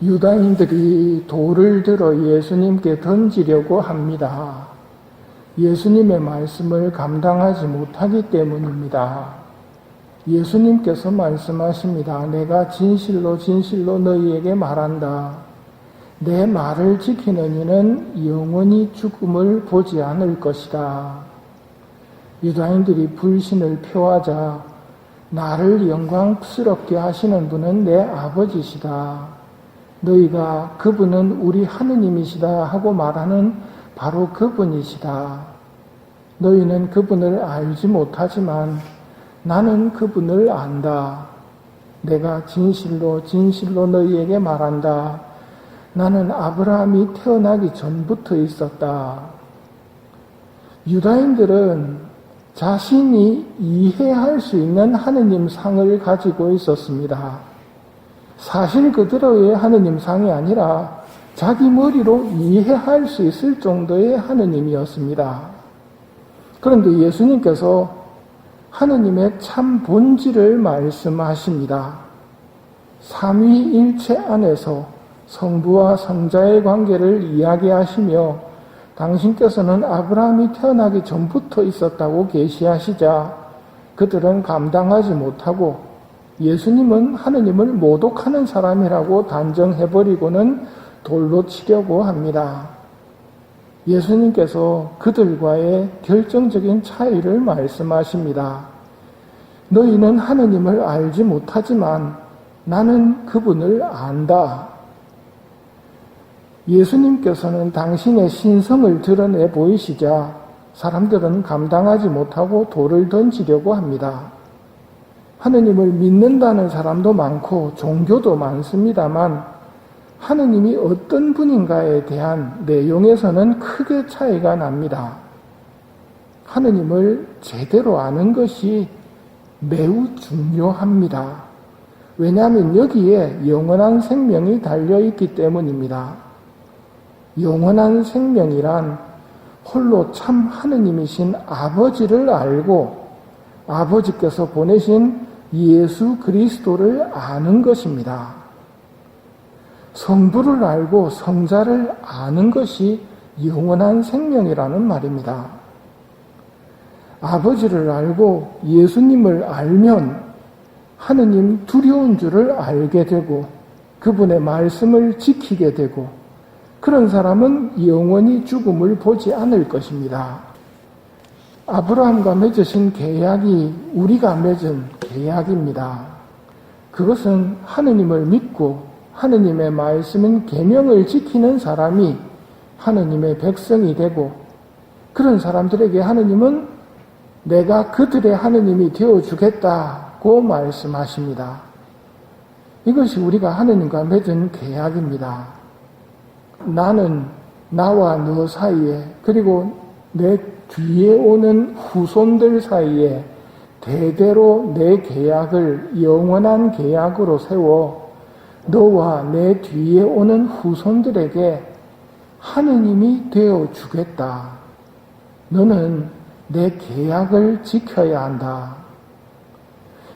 유다인들이 돌을 들어 예수님께 던지려고 합니다. 예수님의 말씀을 감당하지 못하기 때문입니다. 예수님께서 말씀하십니다. 내가 진실로 진실로 너희에게 말한다. 내 말을 지키는 이는 영원히 죽음을 보지 않을 것이다. 유다인들이 불신을 표하자 나를 영광스럽게 하시는 분은 내 아버지시다. 너희가 그분은 우리 하느님이시다 하고 말하는 바로 그분이시다. 너희는 그분을 알지 못하지만 나는 그분을 안다. 내가 진실로 진실로 너희에게 말한다. 나는 아브라함이 태어나기 전부터 있었다. 유다인들은 자신이 이해할 수 있는 하느님 상을 가지고 있었습니다. 사실 그들의 하느님 상이 아니라 자기 머리로 이해할 수 있을 정도의 하느님이었습니다. 그런데 예수님께서 하느님의 참 본질을 말씀하십니다. 삼위일체 안에서 성부와 성자의 관계를 이야기하시며 당신께서는 아브라함이 태어나기 전부터 있었다고 계시하시자 그들은 감당하지 못하고 예수님은 하느님을 모독하는 사람이라고 단정해버리고는 돌로 치려고 합니다. 예수님께서 그들과의 결정적인 차이를 말씀하십니다. 너희는 하느님을 알지 못하지만 나는 그분을 안다. 예수님께서는 당신의 신성을 드러내 보이시자 사람들은 감당하지 못하고 돌을 던지려고 합니다. 하느님을 믿는다는 사람도 많고 종교도 많습니다만 하느님이 어떤 분인가에 대한 내용에서는 크게 차이가 납니다. 하느님을 제대로 아는 것이 매우 중요합니다. 왜냐하면 여기에 영원한 생명이 달려있기 때문입니다. 영원한 생명이란 홀로 참 하느님이신 아버지를 알고 아버지께서 보내신 예수 그리스도를 아는 것입니다. 성부를 알고 성자를 아는 것이 영원한 생명이라는 말입니다. 아버지를 알고 예수님을 알면 하느님 두려운 줄을 알게 되고 그분의 말씀을 지키게 되고 그런 사람은 영원히 죽음을 보지 않을 것입니다. 아브라함과 맺으신 계약이 우리가 맺은 계약입니다. 그것은 하느님을 믿고 하느님의 말씀인 계명을 지키는 사람이 하느님의 백성이 되고 그런 사람들에게 하느님은 내가 그들의 하느님이 되어주겠다고 말씀하십니다. 이것이 우리가 하느님과 맺은 계약입니다. 나는 나와 너 사이에 그리고 내 뒤에 오는 후손들 사이에 대대로 내 계약을 영원한 계약으로 세워 너와 내 뒤에 오는 후손들에게 하느님이 되어주겠다. 너는 내 계약을 지켜야 한다.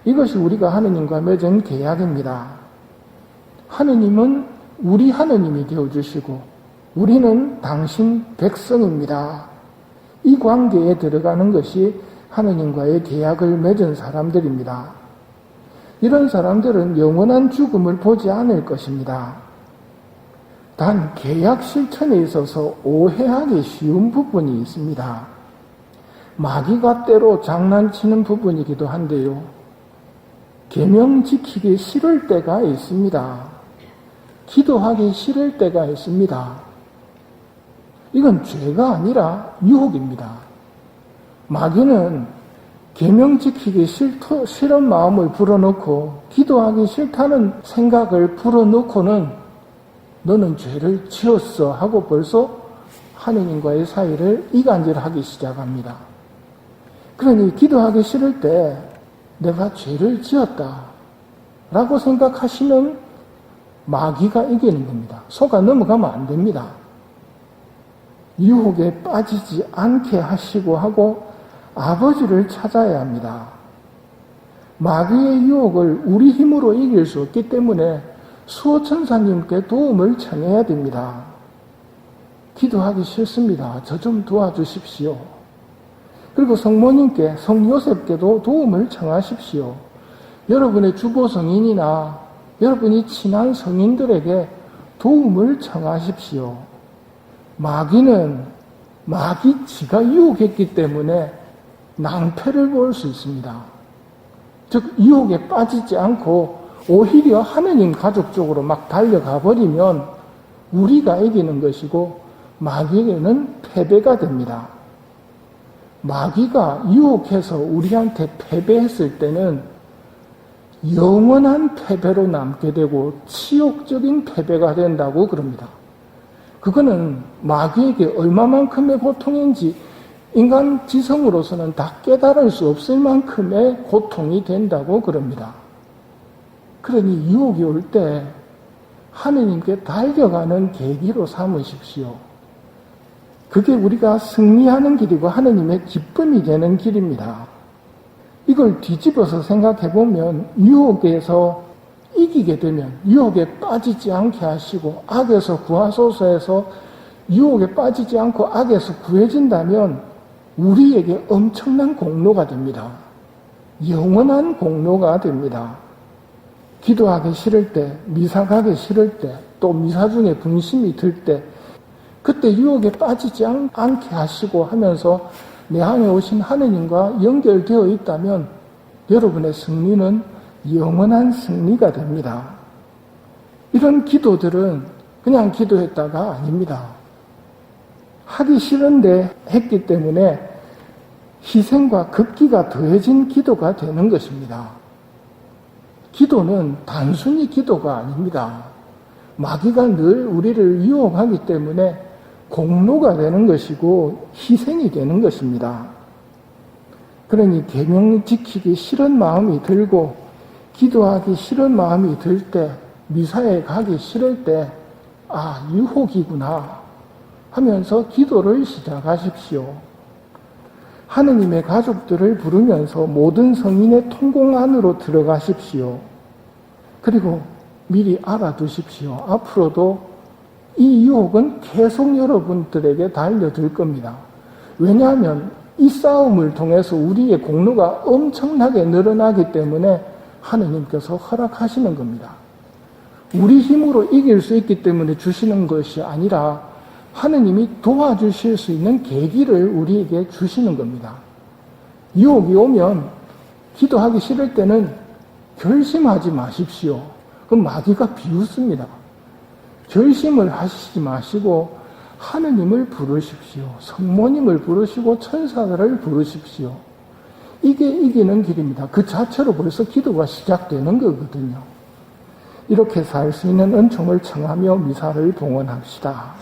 이것이 우리가 하느님과 맺은 계약입니다. 하느님은 우리 하느님이 되어주시고 우리는 당신 백성입니다. 이 관계에 들어가는 것이 하느님과의 계약을 맺은 사람들입니다. 이런 사람들은 영원한 죽음을 보지 않을 것입니다. 단 계약 실천에 있어서 오해하기 쉬운 부분이 있습니다. 마귀가 때로 장난치는 부분이기도 한데요. 계명 지키기 싫을 때가 있습니다. 기도하기 싫을 때가 있습니다. 이건 죄가 아니라 유혹입니다. 마귀는 계명 지키기 싫은 마음을 불어넣고 기도하기 싫다는 생각을 불어넣고는 너는 죄를 지었어 하고 벌써 하느님과의 사이를 이간질하기 시작합니다. 그러니 기도하기 싫을 때 내가 죄를 지었다 라고 생각하시면 마귀가 이기는 겁니다. 속아 넘어가면 안 됩니다. 유혹에 빠지지 않게 하시고 하고 아버지를 찾아야 합니다. 마귀의 유혹을 우리 힘으로 이길 수 없기 때문에 수호천사님께 도움을 청해야 됩니다. 기도하기 싫습니다. 저 좀 도와주십시오. 그리고 성모님께, 성요셉께도 도움을 청하십시오. 여러분의 주보 성인이나 여러분이 친한 성인들에게 도움을 청하십시오. 마귀는 지가 유혹했기 때문에 낭패를 볼 수 있습니다. 즉 유혹에 빠지지 않고 오히려 하느님 가족 쪽으로 막 달려가 버리면 우리가 이기는 것이고 마귀에게는 패배가 됩니다. 마귀가 유혹해서 우리한테 패배했을 때는 영원한 패배로 남게 되고 치욕적인 패배가 된다고 그럽니다. 그거는 마귀에게 얼마만큼의 고통인지 인간 지성으로서는 다 깨달을 수 없을 만큼의 고통이 된다고 그럽니다. 그러니 유혹이 올 때 하느님께 달려가는 계기로 삼으십시오. 그게 우리가 승리하는 길이고 하느님의 기쁨이 되는 길입니다. 이걸 뒤집어서 생각해보면 유혹에서 이기게 되면 유혹에 빠지지 않게 하시고 악에서 구하소서에서 유혹에 빠지지 않고 악에서 구해진다면 우리에게 엄청난 공로가 됩니다. 영원한 공로가 됩니다. 기도하기 싫을 때, 미사 가기 싫을 때, 또 미사 중에 분심이 들 때 그때 유혹에 빠지지 않게 하시고 하면서 내 안에 오신 하느님과 연결되어 있다면 여러분의 승리는 영원한 승리가 됩니다. 이런 기도들은 그냥 기도했다가 아닙니다. 하기 싫은데 했기 때문에 희생과 급기가 더해진 기도가 되는 것입니다. 기도는 단순히 기도가 아닙니다. 마귀가 늘 우리를 유혹하기 때문에 공로가 되는 것이고 희생이 되는 것입니다. 그러니 계명 지키기 싫은 마음이 들고 기도하기 싫은 마음이 들 때, 미사에 가기 싫을 때 유혹이구나 하면서 기도를 시작하십시오. 하느님의 가족들을 부르면서 모든 성인의 통공 안으로 들어가십시오. 그리고 미리 알아두십시오. 앞으로도 이 유혹은 계속 여러분들에게 달려들 겁니다. 왜냐하면 이 싸움을 통해서 우리의 공로가 엄청나게 늘어나기 때문에 하느님께서 허락하시는 겁니다. 우리 힘으로 이길 수 있기 때문에 주시는 것이 아니라 하느님이 도와주실 수 있는 계기를 우리에게 주시는 겁니다. 유혹이 오면 기도하기 싫을 때는 결심하지 마십시오. 그럼 마귀가 비웃습니다. 결심을 하시지 마시고 하느님을 부르십시오. 성모님을 부르시고 천사들을 부르십시오. 이게 이기는 길입니다. 그 자체로 벌써 기도가 시작되는 거거든요. 이렇게 살 수 있는 은총을 청하며 미사를 봉헌합시다.